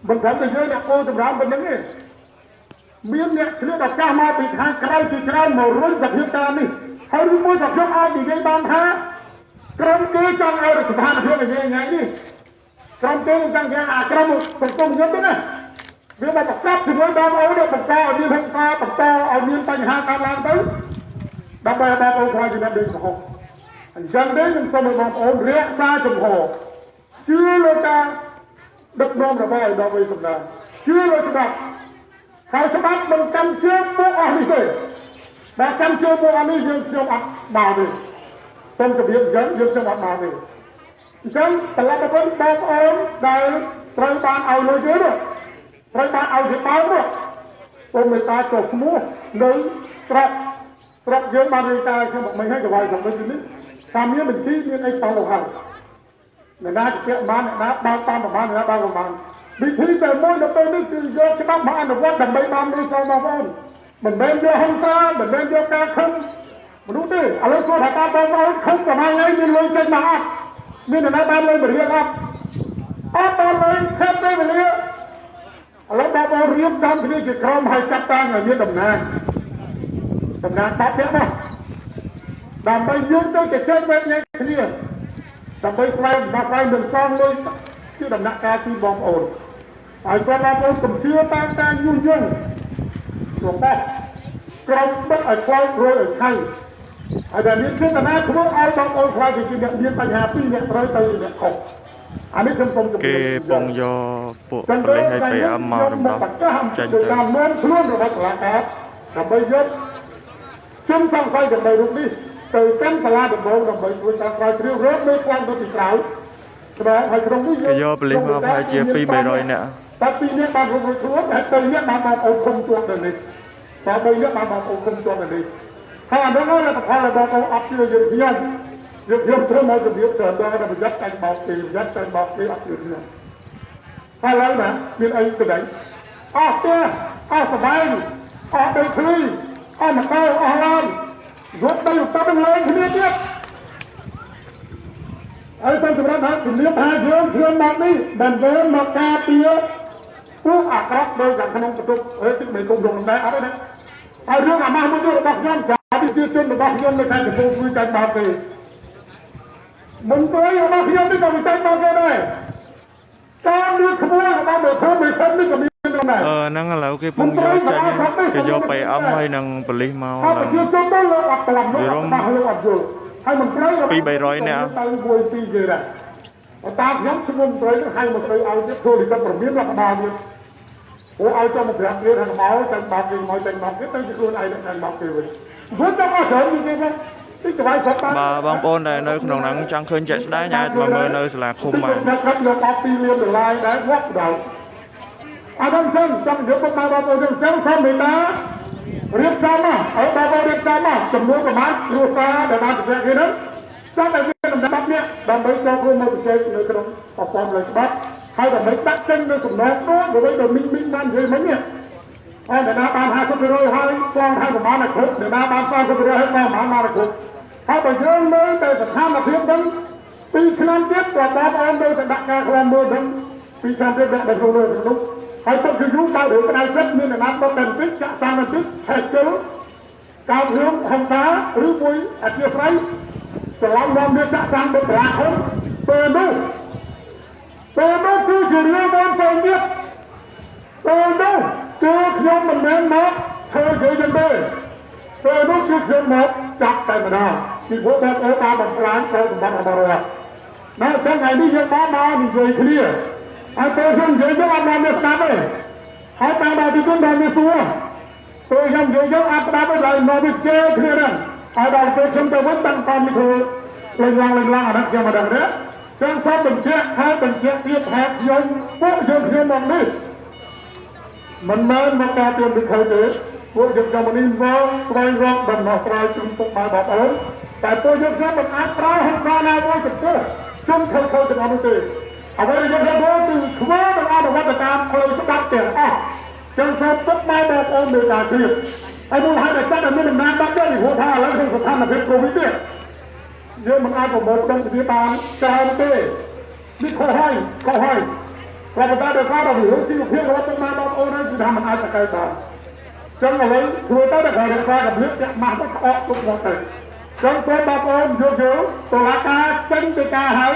mình phải bây giờ là cô tầm rắm bên đấy miếng nhẹ chưa đặt ca mà bị thang cái chỉ cái màu rối giật hiện ta đi hay đi mua giật giúp ai bị gây ban tha trong cái trong ai được tha được cái gì nhảy đi trong cái trong cái trong một công nhất đấy việc mà bọc cáp thì mới đang ấu được bọc to ở như thanh ta bọc to ở như tay hai ta lan tới đâm bay ba ô khoai thì đang đi hồ dân đấy nhưng sao mà bọc ổn rẽ ra chừng hồ chưa lôi ta đất non là bay đâu bây giờ chưa lôi ta kalau sebab mencancur buah ini, dah cancur buah ini yang cuma bau ni, tom kebiasaan yang cuma bau ni. Jadi telah berpun bau orang dari terang awal lagi tu, terang awal jepang tu, pemerintah tu semua dari terang yang pemerintah cuma mengenai jawab sampai sini, kami mesti ni tahu hal. Nak cakap mana, nak bau mana, nak bau mana. Vì thế về môi nó tới từ do cái bác mà ăn được quan đầm bay bám đi sau mà con mình bên vô không xa mình bên vô ca không mình đúng đi ở đây tôi thả ta bao không còn ai ấy nhưng lên trên mà nên là nó ban lên bởi riêng không ban lên thêm đây bởi riêng ở đây bao riêng trong thì chỉ không hay chắc ta người như đầm nang tát biết không đầm bay dương tôi chỉ chơi bên nhanh thế này đầm bay xoay mình xong lên chứ đầm nặng ca chi bom ổn ai cho ba con cầm chia ta nhung nhung rồi ta trong bất ở quay rồi ở thay ai đã biết thế nào cũng ai bom ổn quay thì chỉ nhận biết tay hà pin nhận rồi tay nhận khổ anh ấy không công cái bông do bộ lấy hay phải âm màu đầm đó tranh tới làm mến luôn rồi bắt lại cả làm bây giờ chúng xong xoay được đầy đủ đi từ cánh tà la được bộ làm bây giờ ta quay riêu rớt mấy quan tôi bị cào cái do beli mà phải chia pi bề rồi nè. Tapi ni baru bersuara, tapi ni mana hukum tuan ini, tapi ni mana hukum tuan ini. Kalau ada orang yang kalau bawa api yang terus mau jadi sedang ada berjalan bawa api. Kalau na, min ayu kedai, sebaik, dari kiri, makau, lam, buat dari utara lain dia. Ở trong trường hợp thì nếu hai dương mặt đi đàn với mặt ca tia quốc có đôi dạng không tục ở trước mình cùng dùng đấy ở đây ở dương mà mới được bọc nhân trả đi chưa chân được bọc nhân mới thành được vô quy tranh bạc thì mình tới ở bọc nhân mới còn tranh bạc đây cho nước không có bao giờ không bị phân mới còn bị này năng là cái phong do tranh cái do bay âm hay năng beli mau là pi bày rồi nè ta nhóm xung quanh tới hay một cái ao tiếp thôi thì ta phải biết là bao nhiêu ủa ao cho một cái kia thằng máu tranh bạc thì mọi tranh bạc biết tới cái luôn ai đã tranh bạc thì vậy vốn trong có sớm như thế không bà băng bôn này nơi không nắng trăng khơi chạy đá nhà mà mơ nơi là khung mà Adam Sen trong những cái bao bố đường sáng xong mình đã riêng sama ở bao bố riêng sama semua pemain berusaha dan ada keinginan sampai kita mendapatnya dan baik cho một cái nơi trong học form lời bắt hay là mấy tác tranh nơi cùng nó đối với đội minh man gì mấy nhỉ để đá bàn hai con rồi hai con hai của bạn là khúc để đá bàn hai con rồi hai con bạn là khúc hai bây giờ mới tới thật tham là thiệt đấy tuy năm tiếp và ba ông đây sẽ đặt ra làm mưa đấy tuy năm tiếp đặt được rồi đúng hay tôi cứ rút cao được cái này rất nên là nó có cần tích chạm sang là tích hệ chứ cao hướng hồng đá rứ vui ở chia phái sẽ làm đưa chạm sang một là không bờ đâu cứ chỉ riêng con phải biết bờ đâu cứ nhóm mình đến nó thôi giữ dân bê bờ đâu cứ dân một chặt tại mà nào thì bố bên ô ta bằng láng tôi cũng bằng rồi nó sẽ ngày đi dân bá ma thì rồi clear tôi không dễ dàng làm được sao đấy hai ta bảo thì cũng làm được xua tôi không dễ dàng áp đáp với lại nó bị chê thế này ở đầu tôi không tôi vẫn tăng con như thế lên lang ở đất kia mà đằng đấy trong sao mình chết hai mình chết tiếp hẹp dân bộ dân thiên bằng đi mình nên một ca tiền được khởi tế bộ dân cho mình in vô quay rộng bằng nó quay chung tục bài bảo ớn tại tôi dân sẽ mình áp đáp hơn ra nào tôi thực tế chung không cho nó đi ở đây chúng ta có từ khóa được ăn được bắt được cam khơi chút đắt tiền trong số tất mai đẹp ôm được cả tiền ai muốn hai đại sát ở bên Nam Bắc đấy thì hồ tha lấy không tham là việc covid đấy nhưng mà ai của một trong phía bàn cao tê biết câu hỏi ก็มาได้ก็เราอยู่ที่เพียงเราต้องมาบอกโอ้นั่นคือทำมันอาจจะเกิดจังเอาไว้คือตั้งแต่การศึกษากับเรื่องจะมาต้องออกทุกวันเลยจังตัวบอกโอ้เยอะๆตัวราคาจังไปกาหาย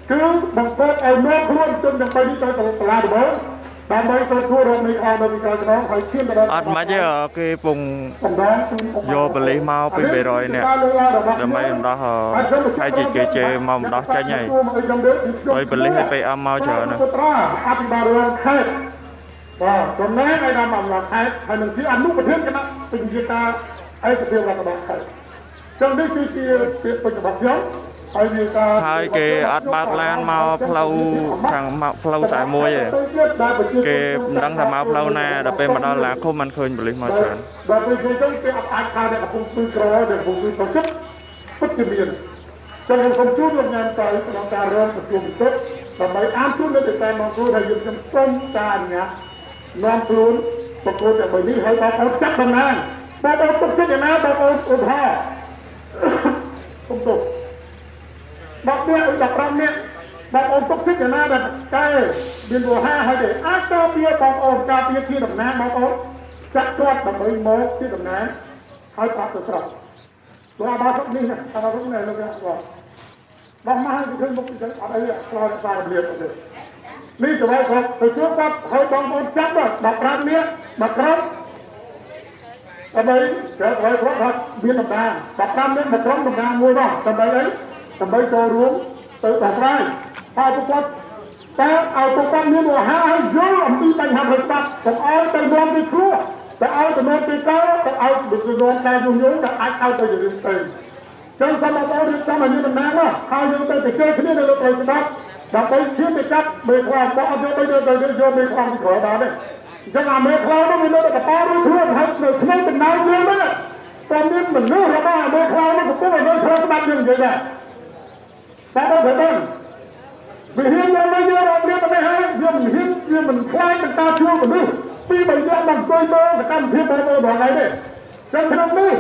คือบางคนเอาเนื้อครุ่นจนยังไปที่ตัวตลาดเบอร์บางใบตัวทั่วโลกมีออกมามีการน้องคอยเชื่อมกัน អត់មកទេគេពងយកបលិសមកពី300នាក់ដើម្បីម្ដោះហើយគេជេមកម្ដោះចាញ់ហើយបលិសឲ្យ PM មកច្រើនណាស់ អភិបាលរដ្ឋខេត្តបាទចំណែកឯតាមអំណាចខេត្តហើយនឹងជាអនុប្រធានគណៈពេញជាការឯកភាពរដ្ឋបាលខេត្តចឹងនេះគឺជាពាក្យពេចន៍របស់ខ្ញុំហើយគេអត់បើកឡានមកផ្លូវខាងមកផ្លូវ41ទេគេមិនដឹងថាមកផ្លូវណាដល់ពេលមកដល់ឡាឃុំមិនឃើញប៉ូលីសមកច្រើនដល់ពេលចឹងគេអត់អាចថាអ្នកកំពុងធ្វើក្រដែលកំពុងធ្វើប្រសិទ្ធពិតជាមានចឹងខ្ញុំសូមជួបលោកញ៉ាំទៅក្នុងការរងប្រជុំពិតដើម្បីអានជូននៅតែមកគ្រូថាយើងខ្ញុំសូមការអនុញ្ញាតនាំខ្លួនប្រកួតតែមួយនេះហើយបងប្អូនចាត់តំណែងបងប្អូនទុកចិត្តយ៉ាងណាបងប្អូនឧទាហរណ៍សូមទុកบอกเนี่ย15เนี่ยบอกองค์ทุกทิศอย่างนั้นแต่ใกล้บินบัว5ให้เด็กอาจารย์เบียร์บอกองค์การเบียร์ที่ดำน้ำบอกองค์จัดตรวจแบบไม่โม้ที่ดำน้ำให้ปรับตัวตัวอาบาสนี่นะอาบาสนี่เราจะบอกมาให้ขึ้นบุกจะอะไรอ่ะเราจะตามเรียนกันเลยนี่จะบอกครับไปช่วยปั๊บให้บางคนจับแบบ15เนี่ย15ทำไมเกิดอะไรเพราะครับเบียร์ดำน้ำ15เนี่ย15ดำน้ำมวยบ้างทำไมไอ้ทำไมโจรวมទៅដល់ក្រោយហើយប្រកបតែឲ្យប្រកបមានវោហាឲ្យយល់អំពីបញ្ហារដ្ឋបាលកុំឲ្យទៅនាំពីគ្រូតែឲ្យទៅនាំពីកោទៅឲ្យទៅនាំតែយងតែអាចឲ្យទៅរឿងទៅចឹងសម្រាប់ឲ្យរៀបចំឲ្យមានដំណើរមកហើយយើងទៅជជែកគ្នានៅលើប្រតិបត្តិដើម្បីឈានទៅចាប់មេខ្លោងក៏អត់យកទៅយកមេខ្លោងពីក្រោយបានដែរអញ្ចឹងអាមេខ្លោងនោះវានៅតែកប៉ាល់រួចខ្លួនហើយនៅក្នុងដំណើរយើងហ្នឹងតែមានមនុស្សរបស់មេខ្លោងនោះកំពុងឲ្យនៅក្នុងច្បាប់យើងនិយាយដែរតែដល់ទៅវិហារយើងមកយករំលឹកទៅហើយយើងមិនហ៊ានយើងមិនខ្លាចបន្តជួបមនុស្សពីបីយ៉ាងមកអង្គុយមើលសកម្មភាពរបស់បងឯងទេចឹងក្នុងនេះ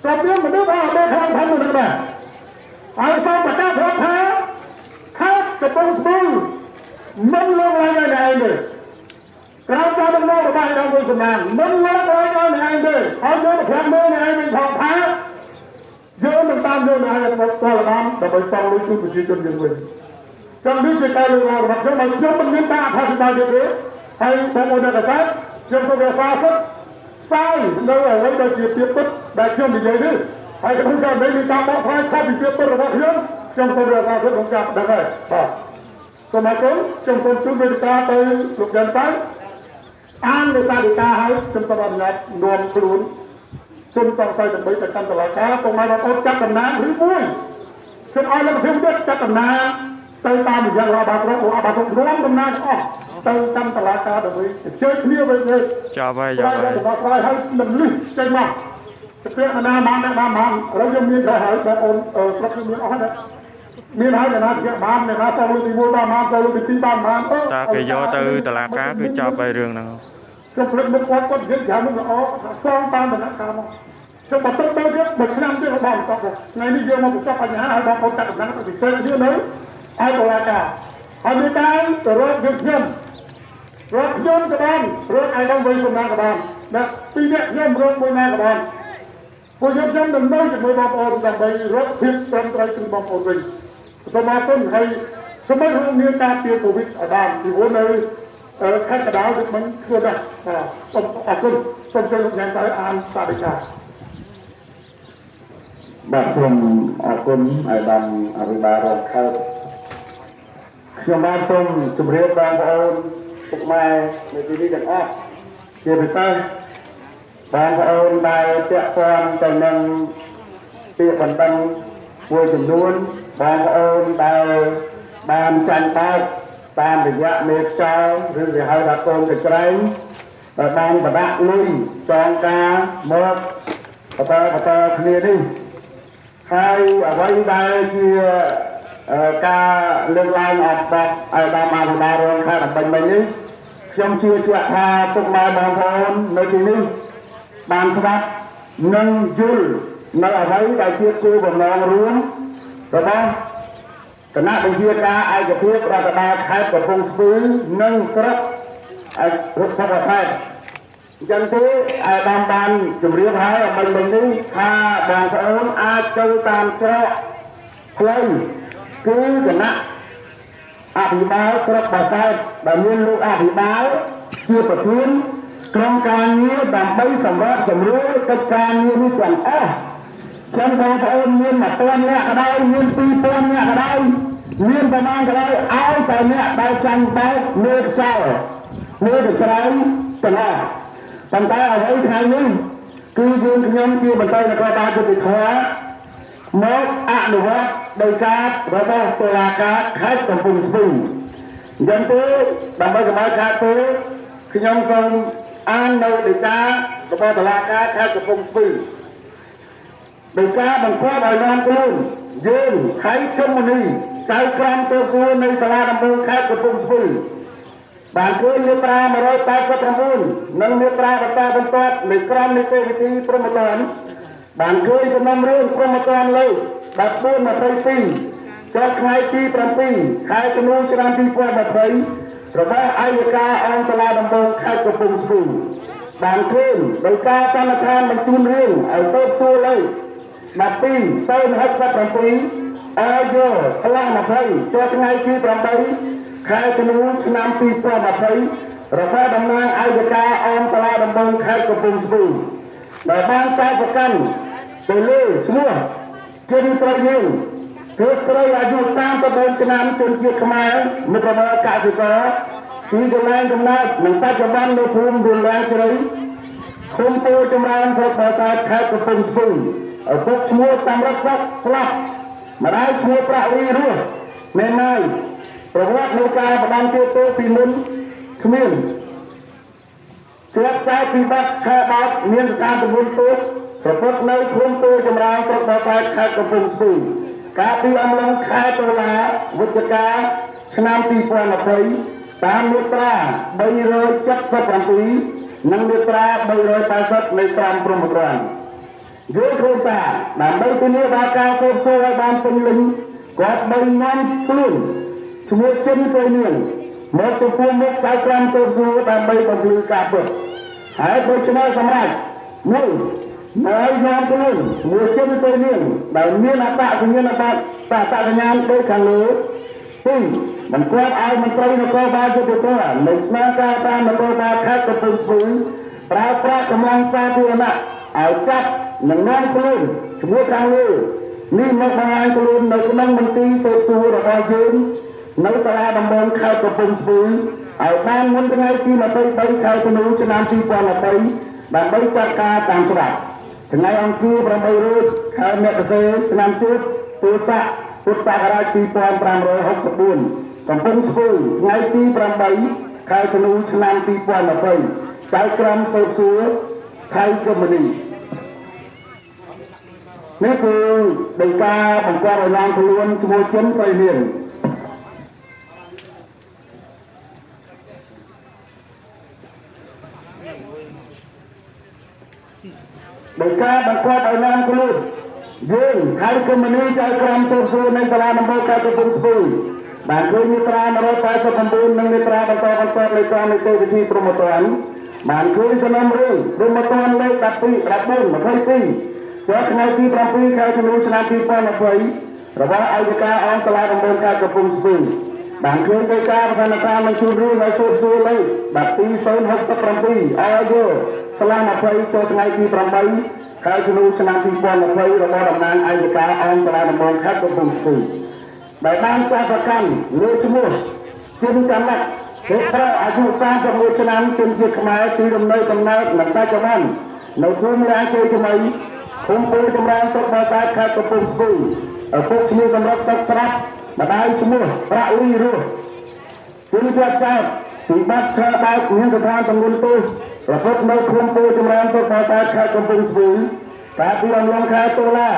ក៏មានមនុស្សរបស់មេខ្លោងផងនោះដែរហើយសូមប្រកាសប្រាប់ថាខេត្តកំពង់ស្ពឺមិនលងឡើងឯងទេក្រៅការដំណើររបស់ឯងវិញសម្រាប់មិនលងឡើងឯងទេហើយយើងប្រាប់មើលឯងវិញផងថាយើងនឹងតាមយកនៅឯរបស់តលបានដើម្បីសងលុយជូនប្រជាជនយើងវិញចឹងនេះជាការលើកឡើងរបស់ខ្ញុំមិនខ្ញុំមិនមានការអធិប្បាយទេហើយបងប្អូនអ្នកកាត់ខ្ញុំសូមរក្សាសិទ្ធិស្ដាយនៅអ្វីដែលជាពាក្យពិតដែលខ្ញុំនិយាយនេះហើយក្នុងការមានការបកស្រាយខុសពីពាក្យពិតរបស់ខ្ញុំសូមរក្សាសិទ្ធិក្នុងការដឹងហើយបាទសូមអរគុណខ្ញុំសូមជូនវេទិកាទៅលោកយ៉ាងទៅអាននៃសាធិការហើយខ្ញុំសូមអនុញ្ញាតនាំខ្លួនជុំต้องใส่ដើម្បីទៅកាន់តឡាការកុំឲ្យបងប្អូនចាត់តំណាងឬមួយខ្ញុំឲ្យលោកខ្ញុំទៀតចាត់តំណាងទៅតាមរយៈរបស់បាត់របស់រួមតំណាងអស់ទៅកាន់តឡាការដើម្បីជើញគ្នាវិញចាប់ហើយហើយហើយនឹងលឹះចេញមកទៅអាណាបានបានហើយយើងមានទៅហើយបងប្អូនស្រុកខ្ញុំមានអស់ហើយមានហើយណាជាបានណាទៅលើទី1បានទៅលើទី2បានតាគេយកទៅតឡាការគឺចាប់ហើយរឿងហ្នឹងខ្ញុំព្រឹកមុខគាត់និយាយយ៉ាងនេះល្អសងតាមដំណាក់កាលមកខ្ញុំបន្តទៅទៀតមួយឆ្នាំទៀតរបស់បន្តថ្ងៃនេះយើងមកបញ្ចប់បញ្ហាឲ្យបងប្អូនចាត់ដំណឹងទៅពិសេសទៀតនៅឲ្យតុលាការហើយមានការទៅរកយើងខ្ញុំក៏បានរកឲ្យដល់វិញសម្រាប់ក៏បានណាពីរនាក់ខ្ញុំរកមួយណាក៏បានពួកខ្ញុំនឹងនៅជាមួយបងប្អូនដើម្បីរកភាពត្រឹមត្រូវជូនបងប្អូនវិញសូមអរគុណហើយសូមឲ្យរួមមានការពីកូវីដឲ្យបានពីព្រោះនៅខេត្តកណ្ដាលដូចមិនខ្លួនដែរសូមអរគុណសូមជួយលោកយ៉ាងទៅអានសាធិការបាទសូមអរគុណឲ្យបានអភិបាលរដ្ឋខេត្តខ្ញុំបានសូមជម្រាបបងប្អូនពុកម៉ែនៅទីនេះទាំងអស់ជាពិសេសបងប្អូនដែលពាក់ព័ន្ធទៅនឹងពាក្យបណ្ដឹងមួយចំនួនបងប្អូនដែលបានចាញ់បោកតាមរយៈមេខ្យល់ឬគេហៅថាកូនកញ្ច្រែងដែលបានបដាក់លុយចងការមកបន្តគ្នានេះហើយអ្វីដែលជាការលើកឡើងអត់ដល់ឲ្យបានបានរងខែដើម្បីមិញនេះខ្ញុំជឿជាក់ថាពុកម៉ែបងប្អូននៅទីនេះបានស្ដាប់និងយល់នៅអ្វីដែលជាគោលបំណងរួមរបស់ គណៈវិជាការឯកភាពរដ្ឋបាលខេត្តកំពង់ស្ពឺនិងស្រុករដ្ឋបាលខេត្តអញ្ចឹងទេអាដាមបានជម្រាបហើយអំបញ្ញនេះថាបងប្អូនអាចចូលតាមច្រកផ្លូវគឺគណៈអភិបាលស្រុកបាសែតដែលមានលោកអភិបាលជាប្រធានក្រុមការងារដើម្បីសម្រាប់សម្រួលកិច្ចការងារនេះទាំងអស់ចឹងបងប្អូនមាន1000នាក់ក៏ដោយមាន2000នាក់ក៏ដោយមានប្រមាណក៏ដោយឲ្យតែអ្នកដែលចាំបែបលើខ្យល់លើទៅក្រៅទាំងអស់ប៉ុន្តែអ្វីថ្ងៃនេះគឺយើងខ្ញុំជាមន្ត្រីនគរបាលយុតិធម៌មកអនុវត្តដោយការរបស់តុលាការខេត្តកំពង់ស្ពឺអញ្ចឹងទេដើម្បីកុំឲ្យខាតពេលខ្ញុំសូមអាននៅដីការបស់តុលាការខេត្តកំពង់ស្ពឺដោយការបង្គាប់ឲ្យនាំខ្លួនយើងខៃជុំមនីចៅក្រមទៅគួរនៃសាលាដំបងខេត្តកំពង់ស្ពឺបានឃើញមាត្រា189និងមាត្រាបន្តបន្ទាប់នៃក្រមនីតិវិធីព្រហ្មទណ្ឌបានឃើញសំណុំរឿងព្រហ្មទណ្ឌលើ1422ចុះថ្ងៃទី7ខែធ្នូឆ្នាំ2020របស់អัยការអង្គសាលាដំបងខេត្តកំពង់ស្ពឺបានឃើញដោយការសន្និដ្ឋានបញ្ជូនរឿងឲ្យទៅសួរលើ12-67អាយុផ្លាស់20ចុះថ្ងៃទី8ខែធ្នូឆ្នាំ2020របស់តំណាងអัยការអង្គសាលាដំបងខេត្តកំពង់ស្ពឺដែលបានចោទប្រកាន់ទៅលើឈ្មោះជនស្រីយើងគឺស្រីអាយុ34ឆ្នាំជនជាតិខ្មែរមិត្តភាពកសិករពីកន្លែងកំណើតនិងបច្ចុប្បន្ននៅភូមិរលាងជ្រៃឃុំពោចម្រើនស្រុកបាសាខេត្តកំពង់ស្ពឺឪពុកឈ្មោះសំរិទ្ធសុខផ្លាស់ម្ដាយឈ្មោះប្រាក់វីរស់មេម៉ាយប្រវត្តិនៃការបដិសេធទៅពីមុនគ្មានជាប់ចោទពីបាត់ខែបោតមានការទម្ងន់ទោសប្រព្រឹត្តនៅឃុំពោចម្រើនស្រុកបាសាខេត្តកំពង់ស្ពឺកាលពីអំឡុងខែតុលាវិច្ឆិកាឆ្នាំ2020តាមមាត្រា377និងមាត្រា380នៃក្រមព្រហ្មទណ្ឌយល់ឃើញថាដើម្បីធានាថាការស៊ើបសួរឲ្យបានពេញលេញគាត់បាននាំខ្លួនឈ្មោះចិនទៅនាងមកទៅពុំមុខចៅក្រមស៊ើបសួរដើម្បីបំភ្លឺការពិតហើយដូច្នេះសម្រាប់មួយហើយនាំខ្លួនឈ្មោះចិនទៅនាងដែលមានអត្តសញ្ញាណបត្រអត្តសញ្ញាណដូចខាងលើពីបង្គាប់ឲ្យមន្ត្រីនគរបាលយុតិធម៌នៃស្នើការតាមនគរបាលខេត្តកំពង់ស្ពឺប្រើប្រាស់កម្លាំងសាធារណៈឲ្យចាប់និងនាំខ្លួនឈ្មោះខាងលើនេះមកបង្ហាញខ្លួននៅក្នុងមន្ទីរស៊ើបសួររបស់យើងនៅសាលាដំបងខេត្តកំពង់ស្ពឺឲ្យបានមុនថ្ងៃទី23ខែធ្នូឆ្នាំ2020ដើម្បីចាត់ការតាមច្បាប់ថ្ងៃអង្គារ8រោចខែមករាឆ្នាំជូតទស័កពុទ្ធសករាជ2564កំពង់ស្ពឺថ្ងៃទី8ខែធ្នូឆ្នាំ2020ចៅក្រមស៊ើបសួរខេត្តកុម្មុយនីនេះគឺដោយការបង្គាប់ឲ្យនាំខ្លួនឈ្មោះចិនស្រីនាងដោយការបង្គាប់ឲ្យនាំខ្លួនយើងខេត្តកុម្មុយនីចៅក្រមស៊ើបសួរនៃសាលាដំបងខេត្តកំពង់ស្ពឺបានឃើញមាត្រា189និងមាត្រាបន្តបន្ទាប់នៃក្រមនីតិវិធីព្រហ្មទណ្ឌបានឃើញសំណុំរឿងព្រហ្មទណ្ឌលេខ1214ចុះថ្ងៃទី7ខែធ្នូឆ្នាំ2020របស់អัยការអង្គសាលាដំបងខេត្តកំពង់ស្ពឺបានឃើញដោយការប្រធានការបញ្ជូនរឿងឲ្យស៊ើបសួរលេខ1267អាយុស្លាម20ចុះថ្ងៃទី8ខែធ្នូឆ្នាំ2020របស់តំណាងអัยការអង្គសាលាដំបងខេត្តកំពង់ស្ពឺដែលបានចាត់ប្រកាន់លើឈ្មោះជិនកំណត់គេប្រើអាយុ31ឆ្នាំជនជាតិខ្មែរទីលំនៅកំណើតនិងបច្ចុប្បន្ននៅភូមិរាជេថ្មីឃុំពោចម្រើនស្រុកបាសាខេត្តកំពង់ស្ពឺឪពុកឈ្មោះសម្រាប់ទឹកស្រាប់ម្ដាយឈ្មោះប្រាក់លីរស់ជនជាតិចោតពីបាត់ឆ្លបោកមានស្ថានទម្ងន់ទោសប្រព្រឹត្តនៅឃុំពោចម្រើនស្រុកបាសាខេត្តកំពង់ស្ពឺកាលពីអំឡុងខែតុលា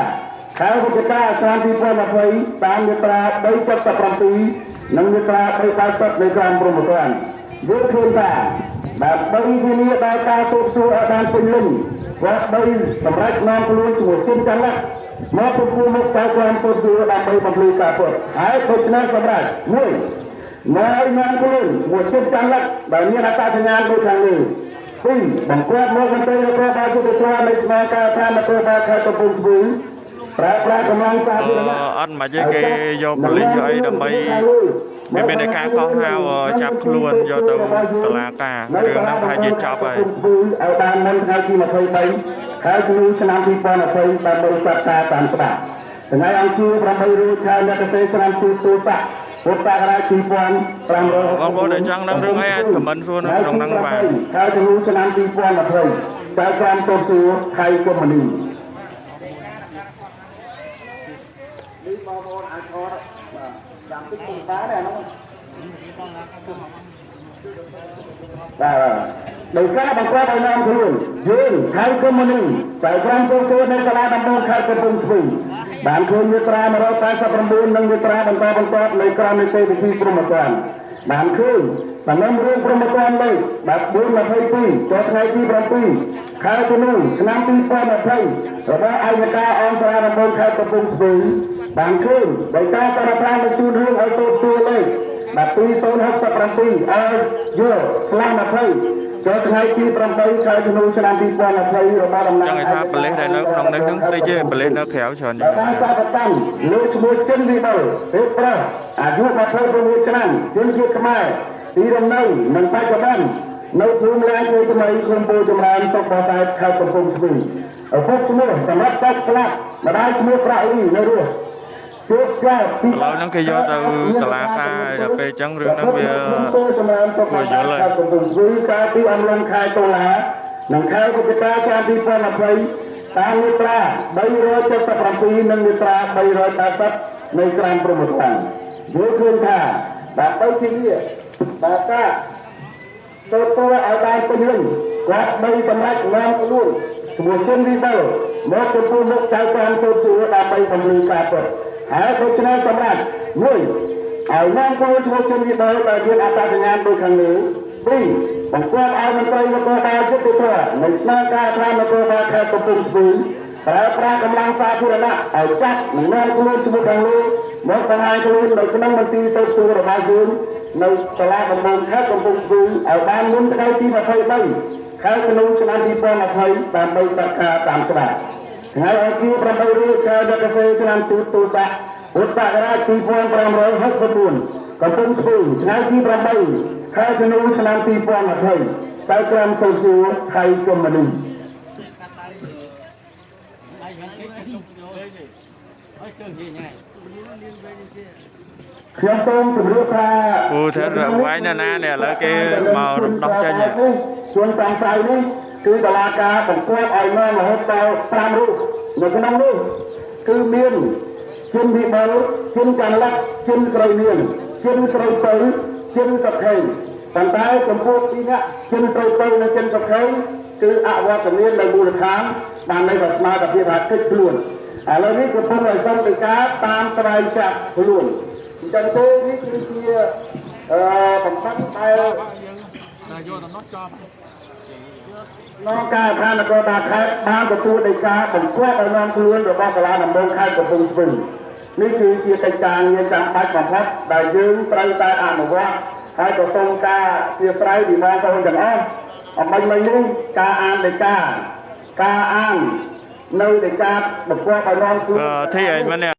ខែវិច្ឆិកាឆ្នាំ2020តាមមាត្រា377និងមាត្រា380នៃក្រមព្រហ្មទណ្ឌយល់ឃើញថាដើម្បីធានាដល់ការស៊ើបសួរឲ្យបានពេញលេញគាត់បីសម្រាប់នាំខ្លួនឈ្មោះចិនចន្ទ មកប្រគល់មកតើតាមពុទ្ធដើម្បីបំភ្លឺការពុទ្ធហើយដូច្នេះសម្រាប់មួយនៅញ៉ាំខ្លួនមួយជិតចាំលឹកដែលមានអត្តសញ្ញាណដូចខាងលើពីរបង្គាប់មកមន្ត្រីរដ្ឋបាលយុទ្ធសាស្ត្រនៃស្មារតីការនគរបាលខេត្តកំពង់ស្ពឺប្រើប្រាស់កម្លាំងសាធារណៈអត់មកគេយកប៉ូលីសយកអីដើម្បីមានតែការកោះហៅចាប់ខ្លួនយកទៅតុលាការរឿងហ្នឹងប្រហែលជាចប់ហើយឲ្យបានមុនថ្ងៃទី23ខែធ្នូឆ្នាំ2020ដើម្បីចាត់ការតាមច្បាប់ថ្ងៃអង្គារ8រោចខែមករាឆ្នាំទូស័កពុទ្ធសករាជ2500បងប្អូនដែលចង់ដឹងរឿងអីអាចខមមិនសួរនៅក្នុងហ្នឹងបាទខែធ្នូឆ្នាំ2020តែតាមទៅសួរថៃកុម្មុយនីនេះបងប្អូនអាចថតចាំតិចទៅបានដែរហ្នឹងបាទដោយការបង្គាប់ឲ្យនាំខ្លួនយើងថៃកុម្មុយនីតែក្រុមចូលចូលនៅសាលាដំបងខេត្តកំពង់ស្ពឺបានឃើញមាត្រា189និងមាត្រាបន្តនៃក្រមនីតិវិធីព្រហ្មទណ្ឌបានឃើញសំណុំរឿងព្រហ្មទណ្ឌលេខ1422ចុះថ្ងៃទី7ខែធ្នូឆ្នាំ2020របស់ឯកការអង្គការដំបងខេត្តកំពង់ស្ពឺបានឃើញដោយការតរប្រាំបញ្ជូនរឿងឲ្យទៅទូលេខ2067ឲ្យយកស្លាម20ចុះថ្ងៃទី8ខែធ្នូឆ្នាំ2020របស់ដំណាងចង់ឲ្យថាប៉ូលីសដែលនៅក្នុងនេះនឹងតិចទេប៉ូលីសនៅក្រៅច្រើនជាងការសាកតាំងលោកឈ្មោះចិនវិបុលទេប្រអាយុ26ឆ្នាំជនជាតិខ្មែរទីរំនៅនិងបច្ចុប្បន្ននៅភូមិឡាយជួយថ្មីឃុំពោធិ៍ចម្រើនស្រុកបរសែនខេត្តកំពង់ស្ពឺឪពុកឈ្មោះសម្រាប់តែស្លាប់ម្ដាយឈ្មោះប្រាក់រីនៅរស់ជួបចាស់ឥឡូវហ្នឹងគេយកទៅតុលាការដល់ពេលអញ្ចឹងរឿងហ្នឹងវាគួរយល់ហើយកំពង់ស្ពឺកាលពីអំឡុងខែតុលានិងខែវិច្ឆិកាឆ្នាំ2020តាមមាត្រា377និងមាត្រា380នៃក្រមព្រហ្មទណ្ឌយល់ឃើញថាដើម្បីជាបាទថាទៅឲ្យបានពេញលេញគាត់បីសម្រាប់នាំខ្លួនឈ្មោះជនវិបុលមកចំពោះមុខចៅក្រមសូត្រជួដើម្បីបំភ្លឺការពិតហើយដូច្នេះសម្រាប់មួយឲ្យនាំខ្លួនឈ្មោះជនវិបុលដែលមានអត្តសញ្ញាណដូចខាងលើពីរបង្គាប់ឲ្យមន្ត្រីនគរបាលយុទ្ធសាស្ត្រនៃស្មារតីការនគរបាលខេត្តកំពង់ស្ពឺប្រើប្រាស់កម្លាំងសាធារណៈឲ្យចាត់និងនាំខ្លួនឈ្មោះខាងលើមកបង្ហាញខ្លួននៅក្នុងមន្ទីរទៅសួររបស់យើងនៅសាលាដំបងខេត្តកំពង់ស្ពឺឲ្យបានមុនថ្ងៃទី23ខែធ្នូឆ្នាំ2020ដើម្បីចាត់ការតាមច្បាប់ថ្ងៃអង្គារ8រោចខែមករាឆ្នាំទូស័កពុទ្ធសករាជ2564កំពង់ស្ពឺថ្ងៃទី8ខែធ្នូឆ្នាំ2020តែក្រុមសូសួរថៃកុម្មុយនីខ្ញុំសូមជម្រាបថាពូថាវាយណានេះឥឡូវគេមករំដោះចេញជនសង្ស័យនេះគឺតុលាការបង្គាប់ឲ្យនាំរហូតដល់5រូបនៅក្នុងនោះគឺមានជនវិបុលជនចន្ទល័កជនក្រោយនាងជនស្រីទៅជនសុខេប៉ុន្តែចំពោះពីអ្នកជនស្រីទៅនិងជនសុខេគឺអវត្តមាននៅមូលដ្ឋានបាននៅតែស្មារតីថាគិតខ្លួនឥឡូវនេះកំពុងតែសង្កេតការតាមស្វែងចាក់ខ្លួនអញ្ចឹងទេនេះគឺជាបំផាត់តែយកដំណោះចប់នៅការឋាននគរបាលខេត្តបានទទួលដីកាបង្គាប់ឲ្យនាំខ្លួនរបស់សាលាដំបងខេត្តកំពង់ស្ពឺនេះគឺជាកិច្ចការងារចាំបាច់បំផុតដែលយើងត្រូវតែអនុវត្តហើយក៏សូមការជាស្រ័យពីបងប្អូនទាំងអស់អំបញ្ញមិញនេះការអានដីកាការអាននៅដីកាបង្គាប់ឲ្យនាំខ្លួនធីអីមែននេះ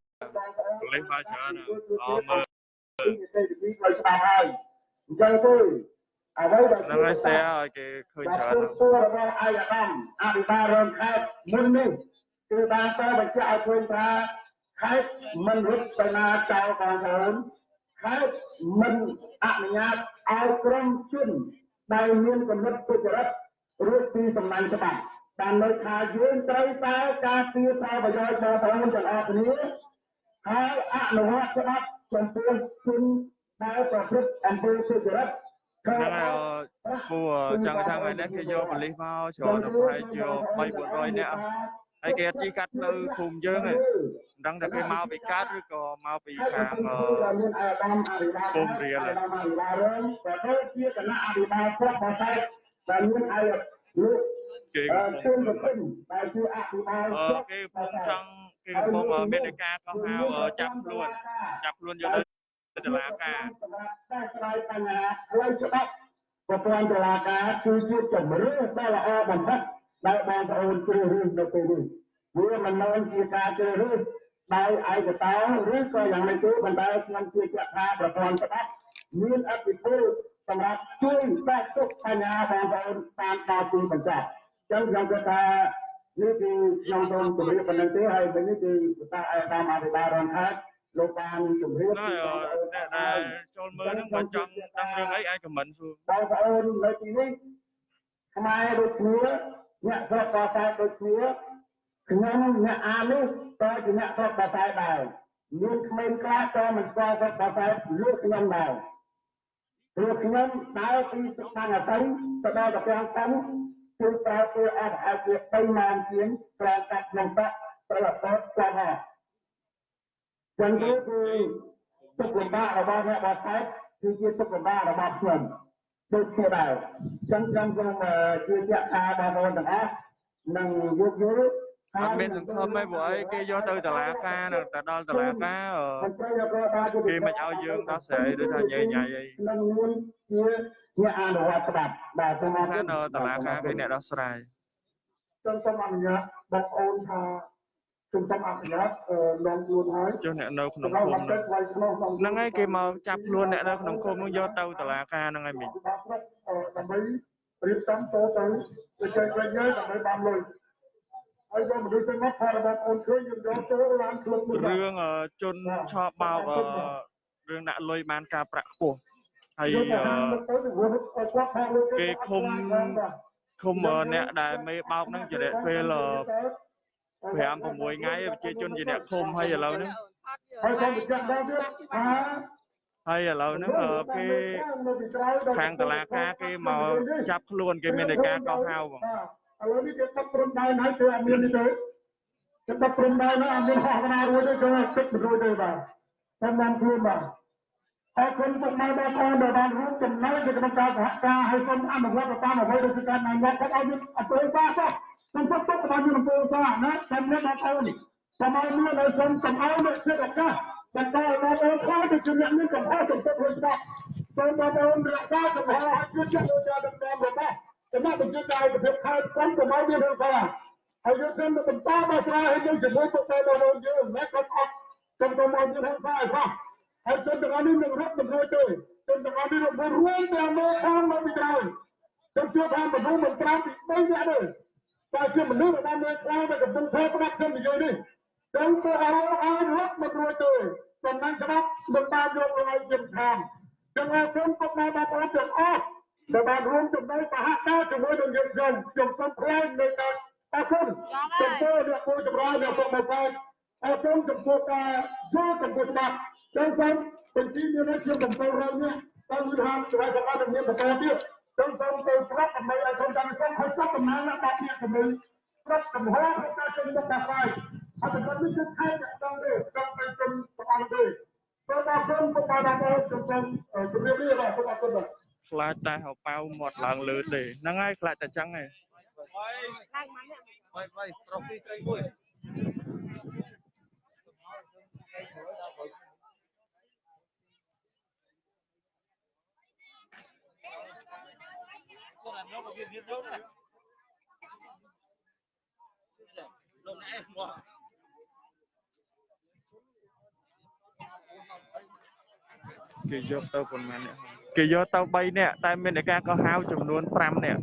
លេខមកច្រើនអមមើលវិធីផ្លូវច្បាប់ហើយអញ្ចឹងទេអ្វីដែលហ្នឹងហើយshareឲ្យគេឃើញច្រើនទូរបស់អាយដាមអភិបាលរងខេត្តមុននេះគឺបានទៅបញ្ជាក់ឲ្យឃើញថាខេត្តមិនរត់ទៅណាចោលបងប្អូនខេត្តមិនអនុញ្ញាតឲ្យក្រុមជនដែលមានគំនិតទុច្ចរិតរួចពីសំណាញ់ច្បាប់តាមនៅថាយើងត្រូវតែការពារផលប្រយោជន៍បងប្អូនទាំងអស់គ្នាហើយអនុវត្តច្បាប់ចំពោះជនដែលប្រព្រឹត្តអំពើទុច្ចរិតហ្នឹងហើយពូចង់ថាថ្ងៃនេះគេយកប៉ូលីសមកច្រើនទៅប្រហែលជា300-400នាក់ហើយគេអត់ជិះកាត់នៅភូមិយើងទេមិនដឹងថាគេមកពីកាត់ឬក៏មកពីខាងភូមិរៀលក៏ដូចជាគណៈអភិបាលស្រុកបរសែនដែលមានឯកលោកគេជូនប្រពន្ធដែលជាអភិបាលគេពុំចង់ គេកំពុងមាននៃការកោះហៅចាប់ខ្លួនយកទៅតុលាការ តែឆ្លើយបញ្ហាផ្លូវច្បាប់ប្រព័ន្ធតុលាការគឺជាជំរឿនដ៏ល្អបំផុតដែលបងប្អូនជ្រើសរើសនៅពេលនេះវាមិនមែនជាការជ្រើសរើសដោយឯកតោឬក៏យ៉ាងម៉េចទេប៉ុន្តែខ្ញុំជឿជាក់ថាប្រព័ន្ធច្បាប់មានអធិពលសម្រាប់ជួយដោះទុកបញ្ហាបងប្អូនតាមដល់ទីបញ្ចប់អញ្ចឹងខ្ញុំគិតថានេះគឺខ្ញុំសូមជម្រាបប៉ុណ្្នឹងទេហើយវិញនេះគឺតាអាដាមអភិបាលរងខេត្តលោកបានជម្រាបអ្នកដែលចូលមើលហ្នឹងបើចង់ដឹងរឿងអីអាចខមមិនសួរបងប្អូននៅទីនេះខ្មែរដូចគ្នាអ្នកស្រុកបរសៃដូចគ្នាខ្ញុំអ្នកអានេះក៏ជាអ្នកស្រុកបរសៃដែរមានក្មេងខ្លះក៏មិនស្គាល់ស្រុកបរសៃលោកខ្ញុំដែរព្រោះខ្ញុំដើរពីស្ថានអាស័យទៅដល់កពាំងតាំងគឺប្រើពេលអស់អាចជា3ម៉ោងជាងប្រើកាត់ក្នុងទឹកប្រឡប់ទៅចាំហ่าចឹងទៅគឺទុកលំបាករបស់អ្នកបរសៃគឺជាទុកលំបាករបស់ខ្ញុំដូចគ្នាដែរចឹងខ្ញុំសូមជឿជាក់ថាបងប្អូនទាំងអស់នឹងយោគយល់អត់មានសង្ឃឹមទេព្រោះអីគេយកទៅតុលាការទៅដល់តុលាការគេមិនឲ្យយើងដោះស្រាយដូចថាញ៉ៃអីនឹងមានជាអ្នកអនុវត្តច្បាប់បាទសូមអរគុណតុលាការគេអ្នកដោះស្រាយសូមអនុញ្ញាតបងប្អូនថាសូមអនុញ្ញាតនាំខ្លួនហើយចុះអ្នកនៅក្នុងឃុំហ្នឹងហើយគេមកចាប់ខ្លួនអ្នកនៅក្នុងឃុំហ្នឹងយកទៅតុលាការហ្នឹងហើយមិញដើម្បីរៀបចំទៅចែកវិញហើយដើម្បីបានលុយហើយយកមនុស្សទាំងនោះថាបងប្អូនឃើញយើងយកទៅឡានខ្លួនរឿងជនឆោបបោករឿងដាក់លុយបានការប្រាក់ខ្ពស់ហើយគេឃុំអ្នកដែលមេបោកហ្នឹងជារយៈពេល5-6ថ្ងៃប្រជាជនជាអ្នកឃុំហើយឥឡូវហ្នឹងហើយឥឡូវហ្នឹងគេខាងតុលាការគេមកចាប់ខ្លួនគេមាននៃការកោះហៅបងឥឡូវនេះគេទឹកព្រំដែនហើយគឺអត់មាននេះទេគេទឹកព្រំដែនហើយអត់មានហោះណារួចទេគឺទឹកមិនរួចទេបាទតាមបានខ្លួនបាទអរគុណពុកម៉ែបងប្អូនដែលបានរួមចំណែកនៅក្នុងការសហការហើយសូមអនុវត្តតាមអ្វីដែលគឺការណែនាំគាត់ឲ្យយើងអត់ទៅបាទសូមពុករបស់យើងអំពើសាណាតាមនេះបងប្អូនសម័យនេះនៅសូមកុំឲ្យអ្នកជិតឱកាសបន្តឲ្យបងប្អូនខ្លាចទៅជាអ្នកមានកំហុសទៅរួចដល់សូមបងប្អូនរក្សាកំហុសឲ្យជឿជាក់លើការដំណើររបស់ចំណែកប្រជាជនដែលប្រភេទខែក្រុមកុំឲ្យមានរឿងផងហើយយើងខ្ញុំទៅបន្តមកស្រាវឲ្យយើងជាមួយពុកម៉ែបងប្អូនយើងមិនខំអត់ខ្ញុំទៅមកយើងហ្នឹងស្អាតហើយជនទាំងអស់នេះនឹងរត់មិនរួចទេជនទាំងអស់នេះនឹងរួមទាំងមកខាងមកពីក្រោយខ្ញុំជឿថាមនុស្សមិនត្រាំពី3នាក់ទេតែជាមនុស្សដែលមានខ្លាំងដែលកំពុងធ្វើផ្ដាច់ខ្ញុំនិយាយនេះខ្ញុំទៅឲ្យរត់មិនរួចទេតំណែងច្បាប់មិនបានយកទៅឲ្យជំខាងចឹងហើយខ្ញុំពុកម៉ែបងប្អូនទាំងអស់ដែលបានរួមចំណែកសហការជាមួយនឹងយើងខ្ញុំសូមថ្លែងនៅតាមអរគុណចំពោះអ្នកគូចម្រើនអ្នកពុកម៉ែបងអរគុណចំពោះការយល់ចំពោះច្បាប់ចឹងសូមបញ្ជីមាននេះជា700នាក់ទៅវិធានស្វ័យសម្បត្តិមានបន្តទៀតចឹងសូមទៅប្រាប់ដើម្បីឲ្យខ្ញុំតាមខ្ញុំឲ្យចាប់តំណែងដាក់អ្នកជំនួយប្រាប់កំហុសក្នុងការចេញមុខដាក់ស្រាយហើយតែនេះគឺខែអ្នកដឹងទេខ្ញុំទៅគុំប្រអល់ទេសូមអរគុណពុកម៉ែបងប្អូនខ្ញុំសូមជម្រាបលាបាទសូមអរគុណបាទខ្លាចតែហៅប៉ៅមាត់ឡើងលើទេហ្នឹងហើយខ្លាចតែចឹងឯងបាយប្រុសពីរត្រីមួយគេយកទៅប៉ុន្មាននាក់គេយកទៅ3នាក់តែមានអ្នកកោះហៅចំនួន5នាក់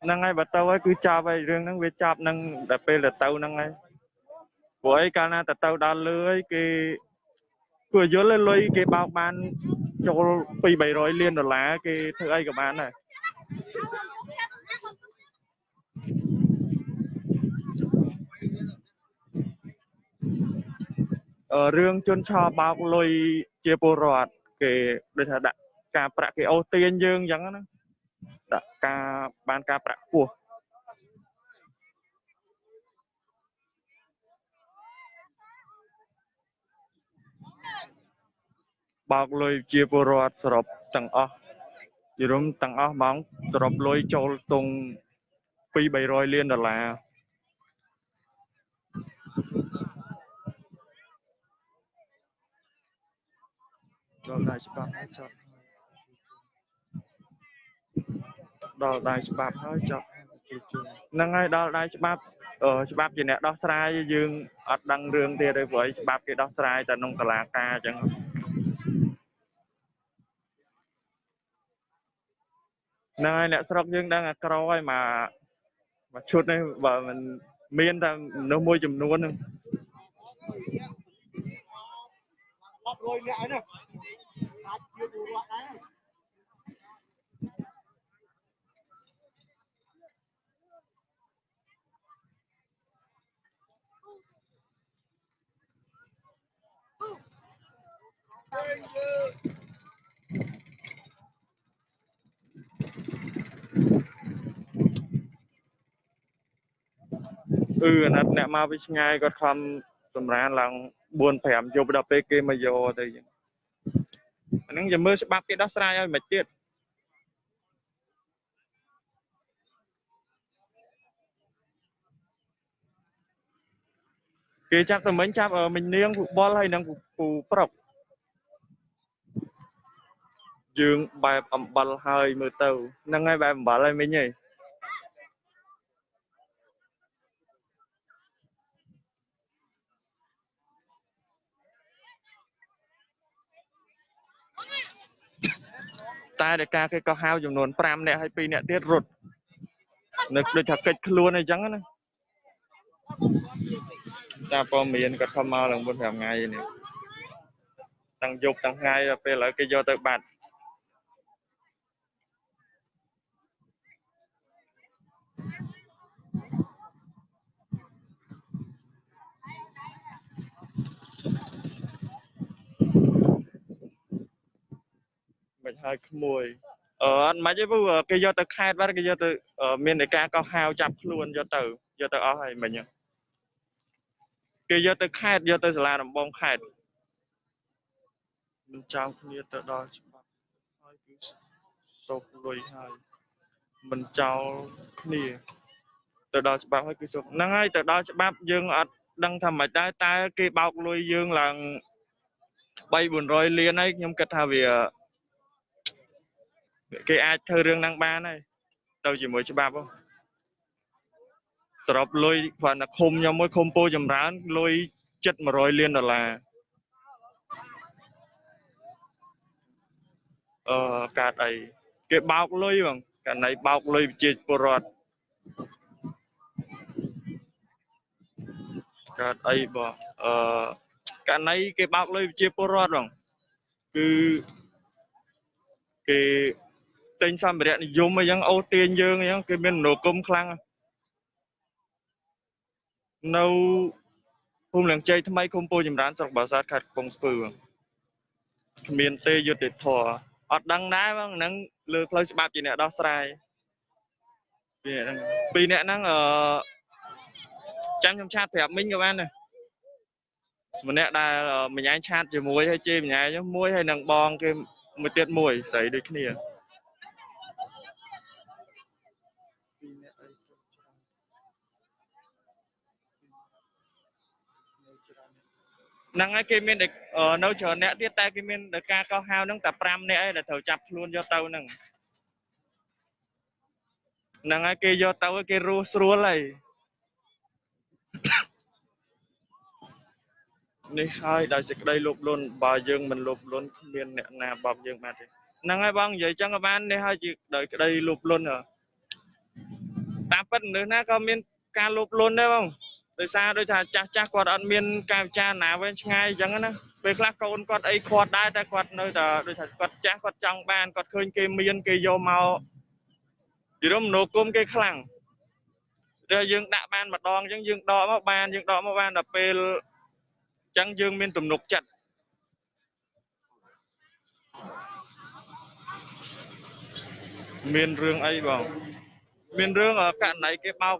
ហ្នឹងហើយបើទៅហើយគឺចប់ហើយរឿងហ្នឹងវាចប់នឹងដល់ពេលទៅហ្នឹងហើយព្រោះអីកាលណាទៅដល់លើហើយគេព្រោះយល់លុយគេបោកបានចូល200-300 លានដុល្លារគេធ្វើអីក៏បានដែរ riêng chôn cho bao lôi chia bồ rọt kể đời thật đã cả bạc cái ô tiên dương giống đó đã cả ban cả bạc của bao lôi chia bồ rọt sập tầng o dù đúng tầng o mong sập lôi châu tung pi bảy rồi liên là đào đại sập cho đào đại sập hơi cho năng ai đào đại sập sập gì nè đào sài dương ở đằng đường thì đây với sập cái đào sài tại nông tà ca chẳng năng ai nè sập dương đang cày mà chút này và mình miên ta nó môi chùm luôn nè nè mà với ngay có không tầm ra là buồn thèm vô đập cái mà vô thì nó giờ mưa sẽ bắp cái đó sai mà chết kia chắc là mấy chắc ở mình niêng phụ bò hay năng phụ prop dương bài ẩm bal hơi mưa tàu năng ngay bài ẩm bal hay mấy nhỉ ta để ca cái có hao dùng nón pram nè hay pi nè tiết rụt được được thật kịch luôn này trắng á ta po miền có không mau lần buồn thèm ngày này tăng dục tăng ngay là về lại cái do tới bạn mình hơi mùi anh mấy cái vừa cái do tới khai bắt cái do tới miền này ca có hao chập luôn do từ ở hay mình nhỉ cái do tới khai do tới là làm bom khai mình trao kia tới đó sốc rồi hai mình trao kia từ đó bạn hơi cứ sốc năng ai từ đó bác dương ở đăng thầm mà trái tay cái bọc lôi dương là bay buồn rồi liền ấy nhưng kết hợp vì cái ai thơ riêng năng ba này đâu chỉ mới cho ba không sọp lôi và là khum nhau mới khum po chầm rán lôi chất mà rồi liền là cả này cái bọc lôi bằng cả này bọc lôi chết bọt cả đây bỏ cả này cái bọc lôi chết bọt bằng cứ cái tên sao mà đẹp dùng mà vẫn ưu tiên dương vẫn cái bên nổ công khăn nâu hôm lần chơi thay mấy không po chìm rán sọc bảo sát khát công spư miền tây vô để thò ở đằng đá vâng nắng lừa khơi bạp gì nè đó sai vì nè năng ở trăm trong chat phải minh các bạn này mình nè đà mình anh chat chỉ muối hay chi mình nhái chứ muối hay nằng bong cái một tiết muối xảy được cái này năng ấy cái miền để nấu chờ nè tiết tay cái miền để ca cao hao nâng tập ram nè là thầu chập luôn cho tàu nằng năng ấy cái do tàu cái ru srua nàyนี่ให้ได้สิได้ลบล้นบ่យើងមិនលបលន់គ្មានអ្នកណាបបយើងបានទេហ្នឹងហើយបងនិយាយចឹងក៏បាននេះហើយជាដោយក្តីលបលន់តាមពិតនៅណាក៏មានការលបលន់ដែរបងដោយសារដូចថាចាស់ចាស់គាត់អត់មានការពិចារណាវែងឆ្ងាយអញ្ចឹងណាពេលខ្លះកូនគាត់អីខាត់ដែរតែគាត់នៅតែដូចថាគាត់ចាស់គាត់ចង់បានគាត់ឃើញគេមានគេយកមកយល់មនោគមគេខ្លាំងតែយើងដាក់បានម្ដងអញ្ចឹងយើងដកមកបានយើងដកមកបានដល់ពេល chẳng dương miên tùm nục chặt miên rương ấy bằng miên rương ở cạn này cái bao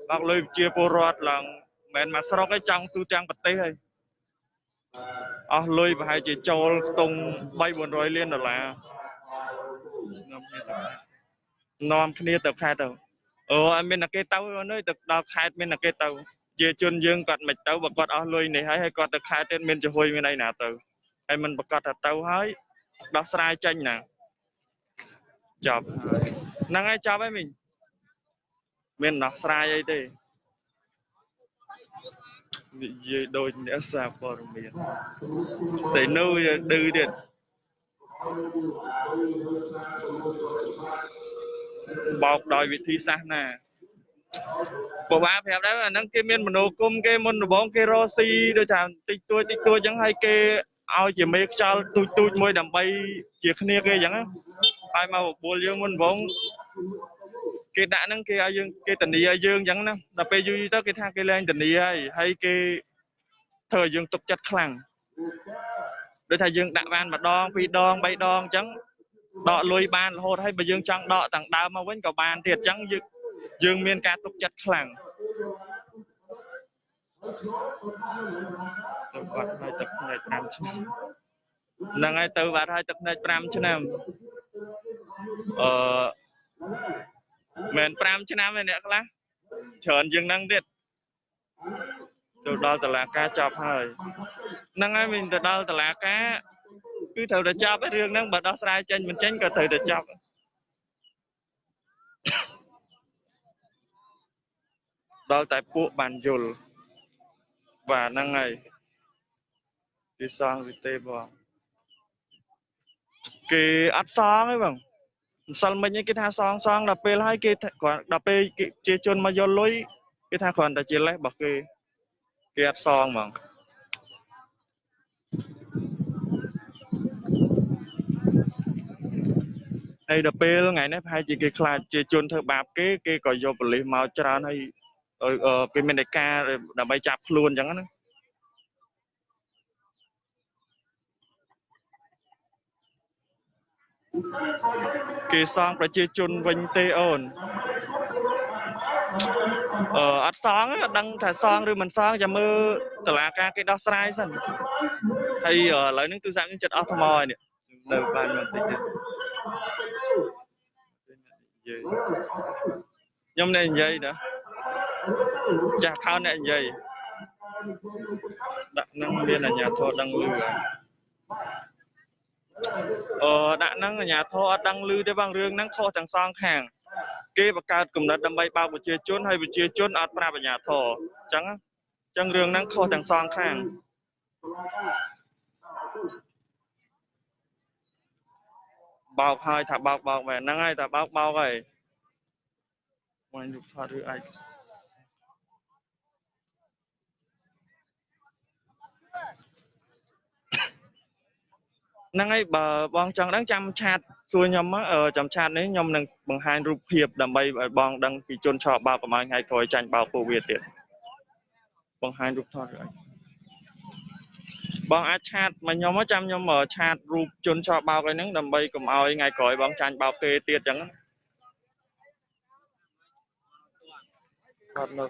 lôi chia bồ rọt là mẹn mà sau cái trong tu trang bật tê hay lôi và hai chị châu tung bay buồn rồi liên là nom kia tập khai tàu mình là cái tàu nơi tập đào khai mình là cái tàu chia chun dương quạt mạch tàu và quạt lôi này hay quạt tập khai tên mình cho hôi bên này nào tàu hay mình bật quạt tàu hay đào sai tranh nè chọc năng ai chọc với mình nó sai ấy đi vì đôi nhớ xa qua miền sẽ nuôi đưa điện bọc đòi vị thi xa nè bộ ba phép đấy là năng cái miền mình đồ cung cái môn đồ bóng cái rosi đôi thằng tích tôi chẳng hay cái ao chỉ mấy cho tôi môi đầm bay chỉ kia cái chẳng ai mà bộ liêu môn bóng cái đã năng cái ai dương cái tình yêu dương chẳng nè là bây giờ tới cái thang cái lên tình yêu hay cái thời dương tục chất khẳng đôi thằng dương đã ban mà đong phi đong bay đong chẳng đọ lùi ban hột hay bây dương chẳng đọ tặng đau mà vẫn có ban thiệt chẳng dương miền ca tục chất khẳng từ bát hai tập này năm trăm năng ai từ bát hai tập này năm trăm mình năm trăm này nè các chọn dương năng thiệt từ đó là ca chọc hơi năng ai mình từ đó là cá cứ thử để chọc cái riêng năng bật đó sai chân mình tránh cả thử để chọc đó tại bộ bàn dùl và năng ngày đi sang với tê bò cái ắt sang ấy bằng sau mình những cái tha sang đập pe hai cái còn đập pe cái chôn mà do lối cái tha còn đã chia lấy bọc cái ắt sang bằng hay đập pe ngày nay hai chỉ cái khai chia chôn thơ bạp cái còn do bự lì màu tràn hay cái mình đại ca đã bay chạp luôn chẳng nữa cái sang phải chia chôn vinh tê ổn ắt sang đăng thả sang rồi mình sang cho mơ từ là cái đó sai sẵn hay lấy những tư dạng những chất automoy nè đầu bàn mình tính nhưng này dây đó chả khao này dây đặng năng biên là nhà thọ đăng lư đặng năng là nhà thọ đăng lư để bằng rương năng kho thằng sang hàng kê và cao cùng đất đâm bay bao một chia chốn hay một chia chốn ắt ra vào nhà thọ chẳng rương năng kho thằng sang hàng bao hai thả bao về năng ai thả bao vậy ngoài được pha rưỡi ai năng ấy bà bong chẳng đáng chăm chat xuôi nhom á chăm chat đấy nhom năng bằng hai rụp hiệp đầm bay bong đăng bị chôn trọ bao của mai ngày thôi tranh bao phổ việt tiệt bằng hai rụp thôi rồi bong á chat mà nhom á chăm nhom mở chat rụp chôn trọ bao cái nắng đầm bay cùng ao ngày còi bong tranh bao kê tiệt chẳng thoát nước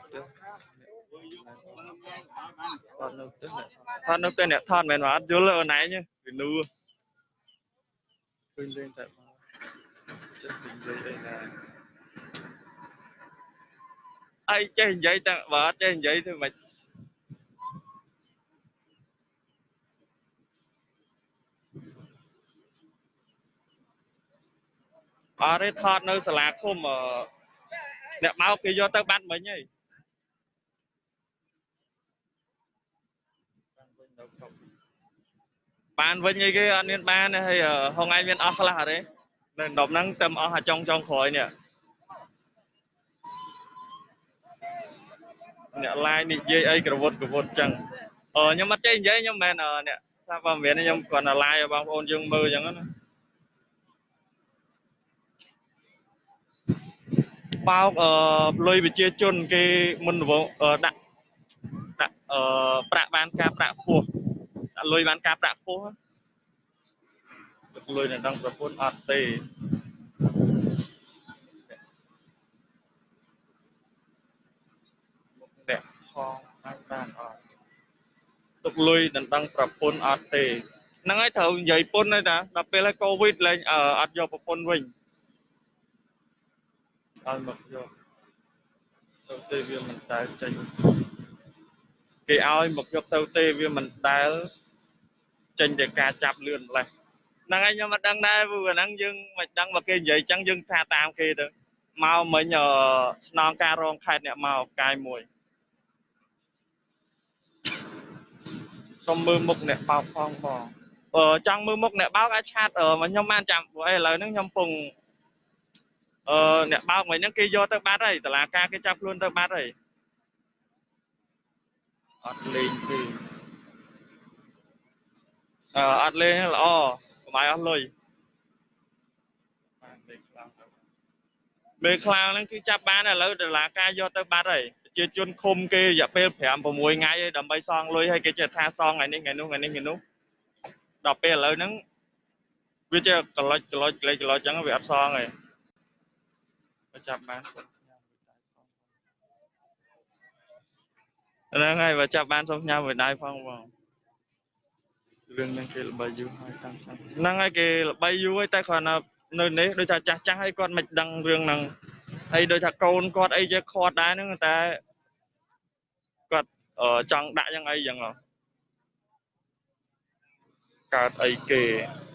thoát nước tên này thoát mền mà dưa lợ này nhá nư lên tại chất hình dây đây là ai chơi hình dây ta vợ chơi hình dây thôi mà đấy thoát nơi sả khô mà nè bao kia do tao bắt mình nhỉ ban với như cái anh viên ban này hay không ai viên ốc là đấy nên đọc năng tâm ở trong khối nè nè like nè dây ấy cái vột chẳng nhưng mà chơi giấy nhưng mà nè sao vào miền này nhưng còn là like bằng ôn dương mơ chẳng á bao lôi bị chia chôn cái môn vô đặt ប្រាក់បានការប្រាក់ពោះលុយបានការប្រាក់ពោះលុយនៅដល់ប្រពន្ធអត់ទេតែផងបានអត់ទុកលុយដណ្ដឹងប្រពន្ធអត់ទេហ្នឹងហើយត្រូវនិយាយពុនហើយតាដល់ពេលហើយកូវីដលែងអត់យកប្រពន្ធវិញអត់មកយកទៅទេវាមិនដែលចេញគេឲ្យមកយកទៅទេវាមិនដែលចេញតែការចាប់លឿនម្លេះហ្នឹងហើយខ្ញុំមិនដឹងដែរព្រោះអាហ្នឹងយើងមិនដឹងមកគេនិយាយចឹងយើងថាតាមគេទៅមកមិញស្នងការរងខេត្តអ្នកមកកាយមួយសុំមើលមុខអ្នកបោកផងបងចង់មើលមុខអ្នកបោកអាចឆាតមកខ្ញុំបានចាំព្រោះឥឡូវហ្នឹងខ្ញុំពងអ្នកបោកមិញហ្នឹងគេយកទៅបាត់ហើយតឡាការគេចាប់ខ្លួនទៅបាត់ហើយអត់លេងទេអត់លេងល្អកុំឲ្យអស់លុយបានលេងខ្លាំងទៅមេខ្លាំងហ្នឹងគឺចាប់បានឥឡូវតឡាការយកទៅបាត់ហើយប្រជាជនឃុំគេរយៈពេល5 6ថ្ងៃហើយដើម្បីសងលុយហើយគេចេះថាសងថ្ងៃនេះថ្ងៃនោះថ្ងៃនេះថ្ងៃនោះដល់ពេលឥឡូវហ្នឹងវាចេះក្លុចចឹងវាអត់សងទេចាប់បានហ្នឹងហើយបើចាប់បានសុំញ៉ាំមួយដៃផងបងរឿងហ្នឹងគេល្បីយូរហើយតាំងហ្នឹងហើយគេល្បីយូរហើយតែគ្រាន់តែនៅនេះដូចថាចាស់ហើយគាត់មិនដឹងរឿងហ្នឹងហើយដូចថាកូនគាត់អីចេះខាត់ដែរហ្នឹងតែគាត់ចង់ដាក់យ៉ាងអីចឹងកើតអីគេ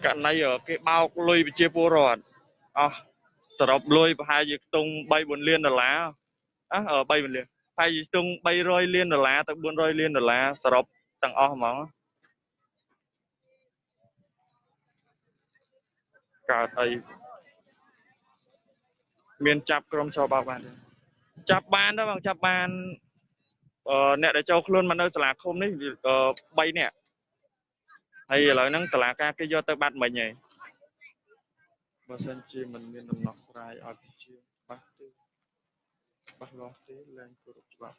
ករណីគេបោកលុយប្រជាពលរដ្ឋអស់សរុបលុយប្រហែលជាខ្ទង់3 4លានដុល្លារ3 4លានប្រហែលជាខ្ទង់300លានដុល្លារទៅ400លានដុល្លារសរុបទាំងអស់ហ្មងកើតអីមានចាប់ក្រុមចោលបោកបានទេចាប់បានទៅបងចាប់បានអ្នកដែលចូលខ្លួនមកនៅសាលាឃុំនេះ3នាក់ហើយឥឡូវហ្នឹងតឡាការគេយកទៅបាត់មិញហើយបើសិនជាមិនមានដំណោះស្រាយឲ្យប្រជាច្បាស់ទេច្បាស់លាស់ទេឡើងគោរពច្បាប់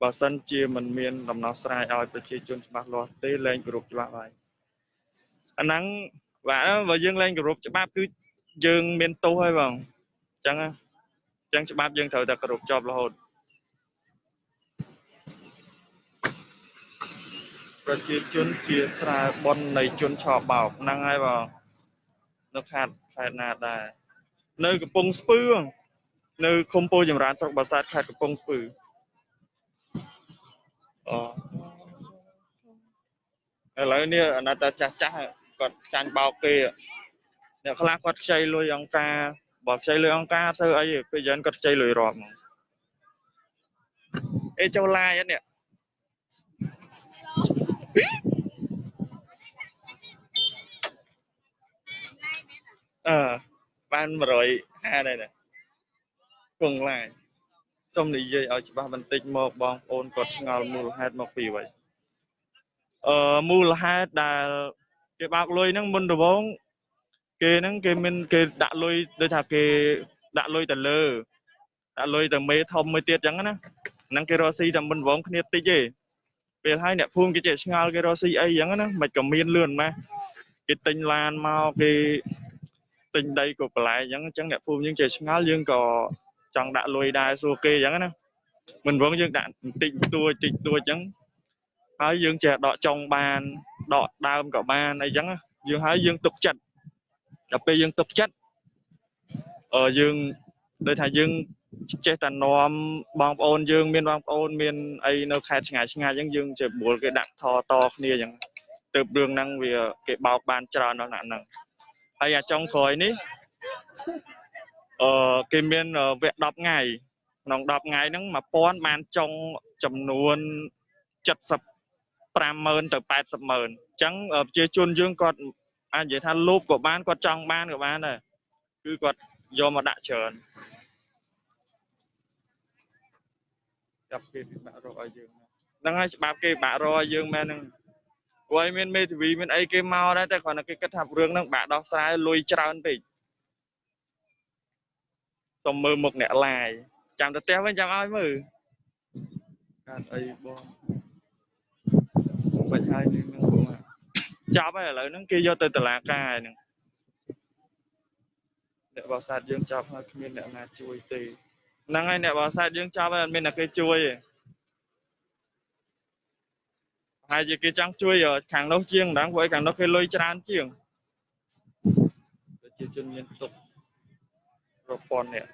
បើសិនជាមិនមានដំណោះស្រាយឲ្យប្រជាជនច្បាស់លាស់ទេឡើងគោរពច្បាប់ហើយអាហ្នឹងបាទបើយើងឡើងគោរពច្បាប់គឺយើងមានទោសហើយបងអញ្ចឹងច្បាប់យើងត្រូវតែគោរពជាប់រហូតប្រជាជនជាស្រែបននៃជនឆបោកហ្នឹងហើយបងនៅខេត្តណាដែរនៅកំពង់ស្ពឺនៅឃុំពោធិ៍ចម្រើនស្រុកបាសាតខេត្តកំពង់ស្ពឺឥឡូវនេះអាណិតតែចាស់គាត់ចាញ់បោកគេអ្នកខ្លះគាត់ខ្ចីលុយអង្គការបើខ្ចីលុយអង្គការធ្វើអីពេលយ៉ាងគាត់ខ្ចីលុយរាប់ហ្មងអេចូលឡាយនេះបាន150ដែរគង់ឡាយសូមនិយាយឲ្យច្បាស់បន្តិចមកបងប្អូនគាត់ឆ្ងល់មូលហេតុមកពីអ្វីមូលហេតុដែលគេបោកលុយហ្នឹងមុនដំបូងគេហ្នឹងគេដាក់លុយដូចថាគេដាក់លុយទៅលើដាក់លុយទៅមេធំមួយទៀតអញ្ចឹងណាហ្នឹងគេរកស៊ីតែមុនដំបូងគ្នាតិចទេពេលហើយអ្នកភូមិគេចេះឆ្ងល់គេរកស៊ីអីអញ្ចឹងណាមិនក៏មានលឿនម៉េះគេទិញឡានមកគេទិញដីក៏បន្លែអញ្ចឹងអ្នកភូមិយើងចេះឆ្ងល់យើងក៏ចង់ដាក់លុយដែរសួរគេអញ្ចឹងណាមិនវងយើងដាក់បន្តិចតួចអញ្ចឹងហើយយើងចេះដកចុងបានដកដើមក៏បានអីចឹងយើងហើយយើងទុកចិត្តដល់ពេលយើងទុកចិត្តយើងដូចថាយើងចេះតែនាំបងប្អូនយើងមានបងប្អូនមានអីនៅខេត្តឆ្ងាយអញ្ចឹងយើងចេះបួលគេដាក់ថតគ្នាអញ្ចឹងទៅរឿងហ្នឹងវាគេបោកបានច្រើនដល់ហ្នឹងហើយអាចុងក្រោយនេះគេមានវគ្គ10ថ្ងៃក្នុង10ថ្ងៃហ្នឹង1000បានចុងចំនួន750000ទៅ80000អញ្ចឹងប្រជាជនយើងគាត់អាចនិយាយថាលោភក៏បានគាត់ចង់បានក៏បានដែរគឺគាត់យកមកដាក់ច្រើនចាប់គេពិបាករកឲ្យយើងហ្នឹងហើយច្បាប់គេពិបាករកឲ្យយើងមែនហ្នឹងព្រោះឲ្យមានមេធាវីមានអីគេមកដែរតែគ្រាន់តែគេគិតថារឿងហ្នឹងបាក់ដោះស្រាយលុយច្រើនពេកសុំមើលមុខអ្នកឡាយចាំទៅផ្ទះវិញចាំឲ្យមើល การអីបងបាច់ហើយនឹងបងចាប់ហើយឥឡូវហ្នឹងគេយកទៅតុលាការហ្នឹងអ្នកបោះសាទយើងចាប់ហើយគ្មានអ្នកណាជួយទេហ្នឹងហើយអ្នកបោះសាទយើងចាប់ហើយអត់មានអ្នកគេជួយទេហើយជាគេចង់ជួយខាងនោះជាងម្ដងព្រោះខាងនោះគេលុយច្រើនជាងប្រជាជនមានទុករាប់ពាន់នាក់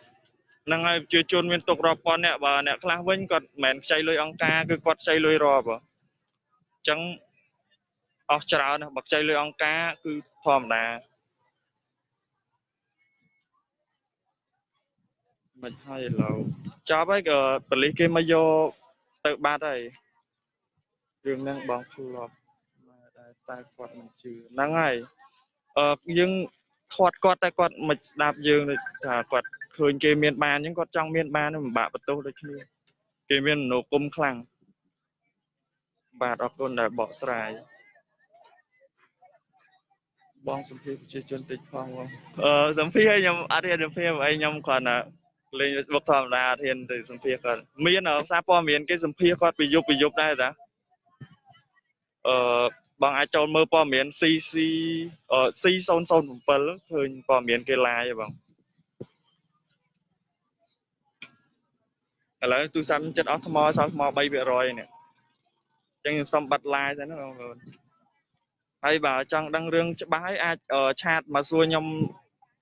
ហ្នឹងហើយប្រជាជនមានទុករាប់ពាន់នាក់បើអ្នកខ្លះវិញគាត់មិនមែនខ្ចីលុយអង្គការគឺគាត់ខ្ចីលុយរាប់អញ្ចឹងអស់ច្រើនណាស់បើខ្ចីលុយអង្គការគឺធម្មតាមិនហើយឥឡូវចាប់ហើយក៏ប៉ូលីសគេមកយកទៅបាត់ហើយរឿងហ្នឹងបងធ្លាប់តែគាត់មិនជឿហ្នឹងហើយយើងខាត់គាត់តែគាត់មិនស្ដាប់យើងដូចថាគាត់ឃើញគេមានបានអញ្ចឹងគាត់ចង់មានបានមិនបាក់បន្ទោសដូចគ្នាគេមានមនោគមខ្លាំងបាទអរគុណដែលបកស្រាយបងសម្ភារប្រជាជនតិចផងបងសម្ភារឲ្យខ្ញុំអត់ហ៊ានសម្ភារអីខ្ញុំគ្រាន់តែលេង Facebook ធម្មតាអត់ហ៊ានទៅសម្ភារគាត់មានសារព័ត៌មានគេសម្ភារគាត់ពីយប់ដែរតាបងអាចចូលមើលព័ត៌មាន CC C007 ឃើញព័ត៌មានគេ live បងឥឡូវទូរស័ព្ទចិត្តអស់ថ្មសល់ថ្ម 3% នេះអញ្ចឹងខ្ញុំសុំបាត់ live ទៅណាបងប្អូនហើយបើចង់ដឹងរឿងច្បាស់ហើយអាចឆាតមកសួរខ្ញុំ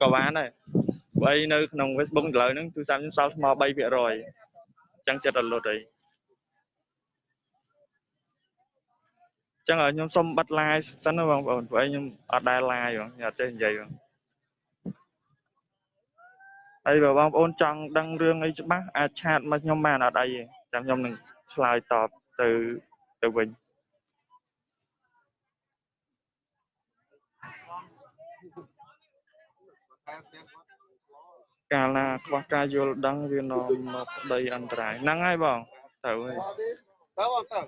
ក៏បានដែរបើអីនៅក្នុង Facebook ឥឡូវហ្នឹងទូរស័ព្ទខ្ញុំសល់ថ្ម 3% អញ្ចឹងចិត្តរលត់អីអញ្ចឹងខ្ញុំសុំបាត់ live សិនណាបងប្អូនព្រោះខ្ញុំអត់ដែល live បងខ្ញុំអត់ចេះនិយាយបងហើយបើបងប្អូនចង់ដឹងរឿងអីច្បាស់អាចឆាតមកខ្ញុំបានអត់អីទេចាំខ្ញុំនឹងឆ្លើយតបទៅវិញកាលណាខ្វះការយល់ដឹងវានាំមកប្តីអន្តរាយហ្នឹងហើយបងទៅហើយ